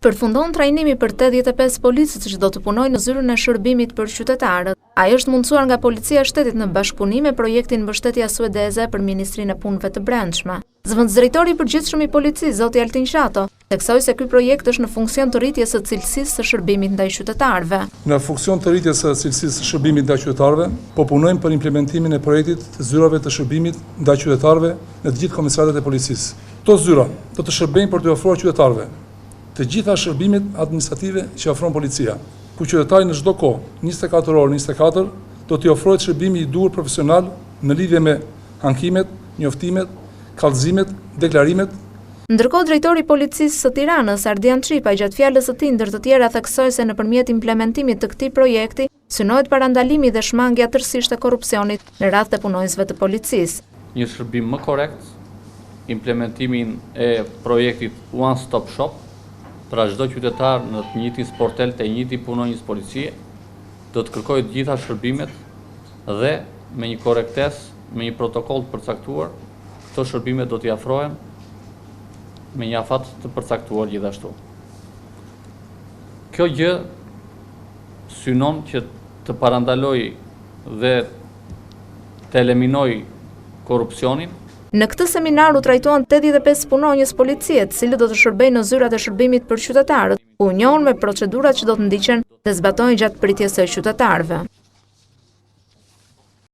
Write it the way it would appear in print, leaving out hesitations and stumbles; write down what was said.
Përfundon trajnimi për 85 policët që do të punojnë në zyrën e shërbimit për qytetarët. Ai është mundsuar nga Policia e Shtetit në bashkëpunim me projektin Mbështetja Suedeze për Ministrinë e Punëve të Brendshme. Zëvendësdrejtori i përgjithshëm i policisë, zoti Altin Shato, theksoi se ky projekt është në funksion të rritjes së cilësisë së shërbimit ndaj qytetarëve. Në funksion të rritjes së cilësisë së shërbimit ndaj qytetarëve, po punojmë për implementimin e projektit të zyrave të shërbimit ndaj qytetarëve në të gjithë komisariatet e policisë. Këto zyra do të shërbejnë për të ofruar qytetarëve të gjitha shërbimet administrative që ofron policia, ku qytetari në çdo kohë, 24 orë 24, do t'i ofrohet shërbimi i duhur profesional në lidhje me ankimet, njoftimet, kallëzimet, deklarimet. Ndërkohë drejtori i policisë së Tiranës, Ardian Çipaj, gjatë fjalës së tij ndër të tjera theksoi se nëpërmjet implementimit të këtij projekti synohet parandalimi dhe shmangja tërësisht e korrupsionit në radhë të punonjësve të policisë. Një shërbim më korrekt, implementimin e projektit One Stop Shop, pra çdo qytetar në të njëjtin sportel të njëjtit punonjës policie do të kërkojë të gjitha shërbimet dhe me një korrektesë, me një protokoll të përcaktuar, këto shërbime do t'i afrohen me një afat të përcaktuar gjithashtu. Kjo gjë synon që të parandaloj dhe të eliminoj korrupsionin. Në këtë seminar u trajtuan 85 punonjës policie, të cilët do të shërbejnë në zyrat e shërbimit për qytetarët, ku u njohën me procedurat që do të ndiqen dhe zbatojnë gjatë pritjes së qytetarëve.